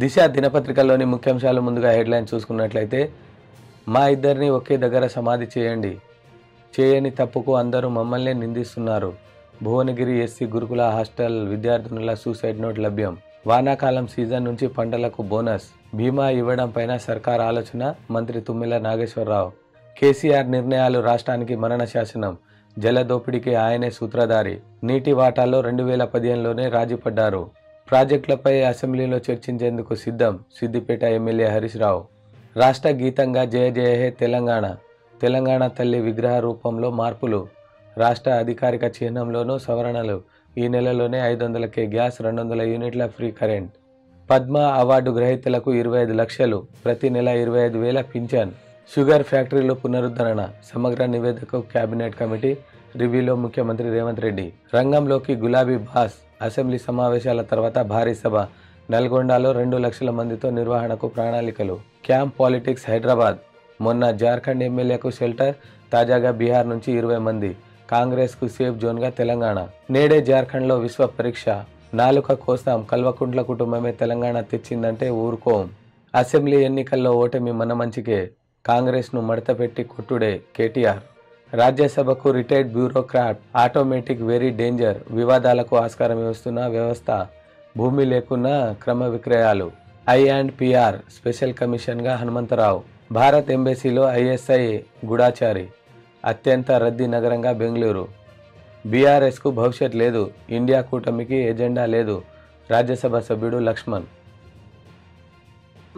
దిశ దినపత్రికలోని ముఖ్యాంశాలు ముందుగా హెడ్లైన్ చూసుకున్నట్లయితే, మా ఇద్దరిని ఒకే దగ్గర సమాధి చేయండి, చేయని తప్పుకు అందరూ మమ్మల్ని నిందిస్తున్నారు, భువనగిరి ఎస్సీ గురుకుల హాస్టల్ విద్యార్థినుల సూసైడ్ నోట్ లభ్యం, వానాకాలం సీజన్ నుంచి పంటలకు బోనస్, బీమా ఇవ్వడం పైన సర్కార్ ఆలోచన, మంత్రి తుమ్మిల నాగేశ్వరరావు, కేసీఆర్ నిర్ణయాలు రాష్ట్రానికి మరణ శాసనం, జల దోపిడీకి ఆయనే సూత్రధారి, నీటి వాటాలో 2015లోనే రాజీపడ్డారు, ప్రాజెక్టులపై అసెంబ్లీలో చర్చించేందుకు సిద్ధం, సిద్దిపేట ఎమ్మెల్యే హరీష్ రావు, రాష్ట్ర గీతంగా జయ జయ హే తెలంగాణ, తెలంగాణ తల్లి విగ్రహ రూపంలో మార్పులు, రాష్ట్ర అధికారిక చిహ్నంలోనూ సవరణలు, ఈ నెలలోనే 500K గ్యాస్, 200 యూనిట్ల ఫ్రీ కరెంట్, పద్మ అవార్డు గ్రహీతలకు 25 లక్షలు, ప్రతి నెల 25,000 పింఛన్, షుగర్ ఫ్యాక్టరీలో పునరుద్ధరణ, సమగ్ర నివేదికకు కేబినెట్ కమిటీ, రివ్యూలో ముఖ్యమంత్రి రేవంత్ రెడ్డి, రంగంలోకి గులాబీ బాస్, అసెంబ్లీ సమావేశాల తర్వాత భారీ సభ, నల్గొండలో 2 లక్షల మందితో నిర్వహణకు ప్రణాళికలు, క్యాంప్ పాలిటిక్స్ హైదరాబాద్, మొన్న జార్ఖండ్ ఎమ్మెల్యేకు షెల్టర్, తాజాగా బీహార్ నుంచి 20 మంది, కాంగ్రెస్కు సేఫ్ జోన్గా తెలంగాణ, నేడే జార్ఖండ్లో విశ్వ పరీక్ష, నాలుక కోస్తాం, కల్వకుంట్ల కుటుంబమే తెలంగాణ తెచ్చిందంటే ఊరుకోం, అసెంబ్లీ ఎన్నికల్లో ఓటమి మన మంచికే, కాంగ్రెస్ను మడతపెట్టి కొట్టుడే కేటీఆర్, రాజ్యసభకు retired bureaucrat, automatic very danger, వివాదాలకు ఆస్కారం ఇస్తున్న వ్యవస్థ, భూమి లేకున్నా క్రమ విక్రయాలు, I&PR స్పెషల్ కమిషన్గా హనుమంతరావు, భారత్ ఎంబసీలో ISI గూఢాచారి, అత్యంత రద్దీ నగరంగా బెంగళూరు, బీఆర్ఎస్కు భవిష్యత్ లేదు, ఇండియా కూటమికి ఎజెండా లేదు, రాజ్యసభ సభ్యుడు లక్ష్మణ్.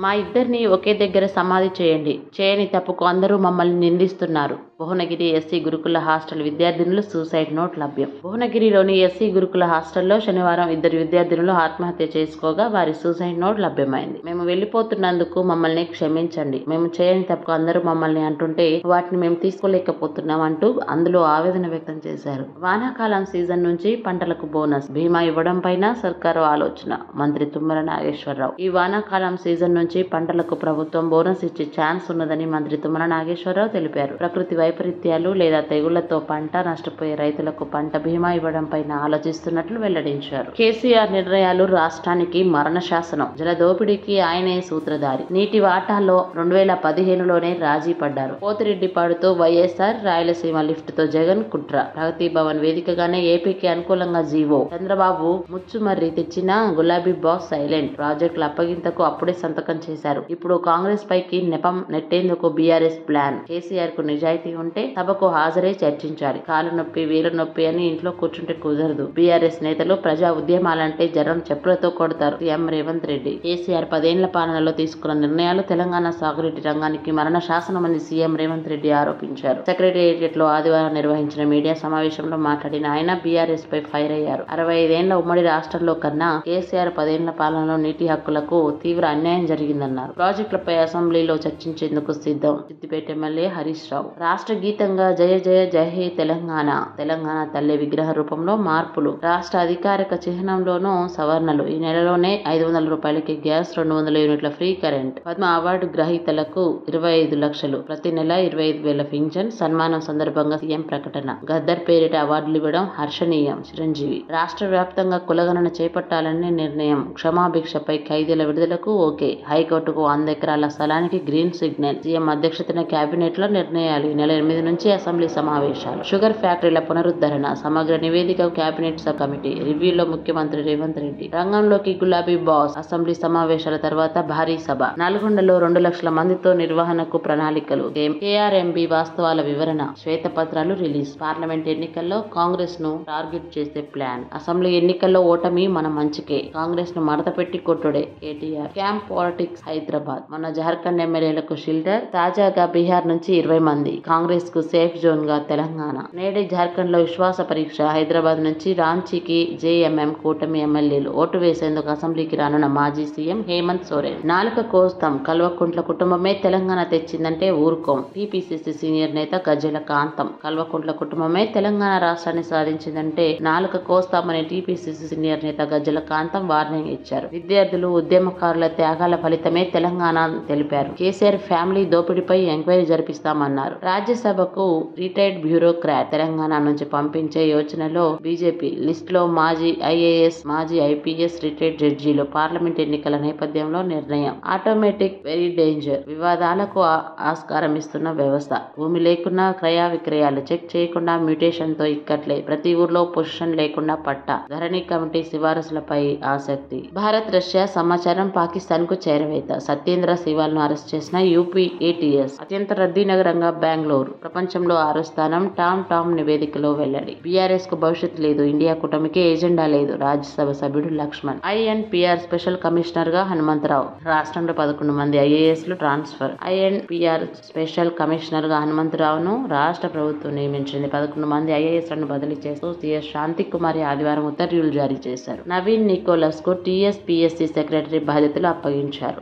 మా ఇద్దరిని ఒకే దగ్గర సమాధి చేయండి, చేయని తప్పుకు అందరూ మమ్మల్ని నిందిస్తున్నారు, భువనగిరి ఎస్సీ గురుకుల హాస్టల్ విద్యార్థినులు సూసైడ్ నోట్ లభ్యం. భువనగిరిలోని ఎస్సీ గురుకుల హాస్టల్లో శనివారం 2 విద్యార్థినులు ఆత్మహత్య చేసుకోగా వారి సూసైడ్ నోట్ లభ్యమైంది. మేము వెళ్లిపోతున్నందుకు మమ్మల్ని క్షమించండి, మేము చేయని తప్పుకు అందరూ మమ్మల్ని అంటుంటే వాటిని మేము తీసుకోలేకపోతున్నాం అంటూ అందులో ఆవేదన వ్యక్తం చేశారు. వానాకాలం సీజన్ నుంచి పంటలకు బోనస్, బీమా ఇవ్వడం పైన సర్కారు ఆలోచన, మంత్రి తుమ్మల నాగేశ్వరరావు. ఈ వానాకాలం సీజన్ నుంచి పంటలకు ప్రభుత్వం బోనస్ ఇచ్చే ఛాన్స్ ఉన్నదని మంత్రి తుమ్మల నాగేశ్వరరావు తెలిపారు. ప్రకృతి వైపరీత్యాలు లేదా తెగుళ్లతో పంట నష్టపోయే రైతులకు పంట బీమా ఇవ్వడం పైన ఆలోచిస్తున్నట్లు వెల్లడించారు. కేసీఆర్ నిర్ణయాలు రాష్ట్రానికి మరణ శాసనం, జల దోపిడీకి ఆయనే సూత్రధారి, నీటి వాటాలో 2015లోనే రాజీ పడ్డారు, పోతిరెడ్డిపాడుతో వైఎస్ఆర్, రాయలసీమ లిఫ్ట్ తో జగన్ కుట్ర, ప్రగతి భవన్ వేదికగానే ఏపీకి అనుకూలంగా జీవో, చంద్రబాబు ముచ్చుమర్రి తెచ్చిన గులాబీ బాస్ సైలెంట్, ప్రాజెక్టుల అప్పగింతకు అప్పుడే సంతకం చేశారు, ఇప్పుడు కాంగ్రెస్ పైకి నెపం నెట్టేందుకు బీఆర్ఎస్ ప్లాన్, కేసీఆర్ కు నిజాయితీ ఉంటే సభకు హాజరై చర్చించాలి, కాలు నొప్పి వేలు నొప్పి అని ఇంట్లో కూర్చుంటే కుదరదు, బీఆర్ఎస్ నేతలు ప్రజా ఉద్యమాలంటే జనం చెప్పులతో కొడతారు, సీఎం రేవంత్ రెడ్డి. కేసీఆర్ 10 ఏళ్ల పాలనలో తీసుకున్న నిర్ణయాలు తెలంగాణ సాగునీటి రంగానికి మరణ శాసనమని సీఎం రేవంత్ రెడ్డి ఆరోపించారు. సెక్రటేరియట్ లో ఆదివారం నిర్వహించిన మీడియా సమావేశంలో మాట్లాడిన ఆయన బీఆర్ఎస్ పై ఫైర్ అయ్యారు. 65 ఏళ్ల ఉమ్మడి రాష్ట్రంలో కన్నా కేసీఆర్ 10 ఏళ్ల పాలనలో నీటి హక్కులకు తీవ్ర అన్యాయం జరిగిందన్నారు. ప్రాజెక్టులపై అసెంబ్లీలో చర్చించేందుకు సిద్ధం, సిద్దిపేట ఎమ్మెల్యే హరీష్ రావు. రాష్ట్ర గీతంగా జయ జయ జయ హే తెలంగాణ, తెలంగాణ తల్లి విగ్రహ రూపంలో మార్పులు, రాష్ట్ర అధికారిక చిహ్నంలోనూ సవరణలు, ఈ నెలలోనే 500 రూపాయలకి గ్యాస్, 200 యూనిట్ల ఫ్రీ కరెంట్, పద్మ అవార్డు గ్రహీతలకు 25 లక్షలు, ప్రతి నెల 25,000 పింఛన్, సన్మానం సందర్భంగా సీఎం ప్రకటన, గద్దర్ పేరిట అవార్డులు ఇవ్వడం హర్షణీయం, చిరంజీవి. రాష్ట్ర వ్యాప్తంగా కులగణన చేపట్టాలనే నిర్ణయం, క్షమాభిక్షపై ఖైదీల విడుదలకు ఓకే, హైకోర్టుకు 100 ఎకరాల స్థలానికి గ్రీన్ సిగ్నల్, సీఎం అధ్యక్షతన కేబినెట్ లో నిర్ణయాలు, ఈ నెల 8 నుంచి అసెంబ్లీ సమావేశాలు, షుగర్ ఫ్యాక్టరీల పునరుద్ధరణ, సమగ్ర నివేదిక కేబినెట్ సబ్ కమిటీ, రివ్యూలో ముఖ్యమంత్రి రేవంత్ రెడ్డి, రంగంలోకి గులాబీ బాస్, అసెంబ్లీ సమావేశాల తర్వాత భారీ సభ, నల్గొండలో 2 లక్షల మందితో నిర్వహణకు ప్రణాళికలు, కేఆర్ఎంబీ వాస్తవాల వివరణ, శ్వేతపత్రాలు రిలీజ్, పార్లమెంట్ ఎన్నికల్లో కాంగ్రెస్ ను టార్గెట్ చేసే ప్లాన్, అసెంబ్లీ ఎన్నికల్లో ఓటమి మన మంచికే, కాంగ్రెస్ ను మడతపెట్టి కొట్టుడే కేటీఆర్, క్యాంప్ పాలిటిక్స్ హైదరాబాద్, మొన్న జార్ఖండ్ ఎమ్మెల్యేలకు షెల్టర్, తాజాగా బీహార్ నుంచి 20 మంది, కాంగ్రెస్ కు సేఫ్ జోన్ గా తెలంగాణ, నేడే జార్ఖండ్ లో విశ్వాస పరీక్ష, హైదరాబాద్ నుంచి రాంచీకి జేఎంఎం కూటమి ఎమ్మెల్యేలు, ఓటు వేసేందుకు అసెంబ్లీకి రానున్న మాజీ సీఎం హేమంత్ సోరెన్, నాలుక కోస్తాం, కల్వకుంట్ల కుటుంబమే తెలంగాణ తెచ్చిందంటే ఊరుకోం, టీపీసీసీ సీనియర్ నేత గజ్జెల కాంతం, కల్వకుంట్ల కుటుంబమే తెలంగాణ రాష్ట్రాన్ని సాధించిందంటే నాలుక కోస్తామని టీపీసీసీ సీనియర్ నేత గజ్జెల కాంతం వార్నింగ్ ఇచ్చారు. విద్యార్థులు ఉద్యమకారుల త్యాగాల ఫలితమే తెలంగాణ తెలిపారు. కేసీఆర్ ఫ్యామిలీ దోపిడీపై ఎంక్వైరీ జరిపిస్తామన్నారు. రాజ్య రాజ్యసభకు రిటైర్డ్ బ్యూరోక్రాట్ తెలంగాణ నుంచి పంపించే యోచనలో బీజేపీ. లిస్టులో మాజీ ఐఏఎస్, మాజీ ఐపీఎస్, రిటైర్డ్ జడ్జీలు. పార్లమెంట్ ఎన్నికల నేపథ్యంలో నిర్ణయం. Automatic very danger. వివాదాలకు ఆస్కారం ఇస్తున్న వ్యవస్థ. భూమి లేకున్నా క్రయ విక్రయాలు చెక్ చేయకుండా మ్యూటేషన్ తో ఇక్కట్లే. ప్రతి ఊర్లో పొజిషన్ లేకుండా పట్టా. ధరణి కమిటీ సిఫారసులపై ఆసక్తి. భారత్ రష్యా సమాచారం పాకిస్తాన్ కు చేరవేత. సత్యేంద్ర శివాల్ ను అరెస్ట్ చేసిన యూపీ ఏటీఎస్. అత్యంత రద్దీ నగరంగా బెంగళూరు. ప్రపంచంలో 6వ స్థానం. టామ్ నివేదికలో వెల్లడి. బీఆర్ఎస్ కు భవిష్యత్తు లేదు. ఇండియా కూటమికి ఎజెండా లేదు. రాజ్యసభ సభ్యుడు లక్ష్మణ్. ఐఎన్పీఆర్ స్పెషల్ కమిషనర్ గా హనుమంతరావు. రాష్ట్రంలో 11 మంది ఐఏఎస్లు ట్రాన్స్ఫర్. ఐఎన్పీఆర్ స్పెషల్ కమిషనర్ గా హనుమంతరావును రాష్ట్ర ప్రభుత్వం నియమించింది. 11 మంది ఐఏఎస్లను బదిలీ చేస్తూ సీఎస్ శాంతికుమారి ఆదివారం ఉత్తర్వులు జారీ చేశారు. నవీన్ నికోలస్ కు టీఎస్పీఎస్సీ సెక్రటరీ బాధ్యతలు అప్పగించారు.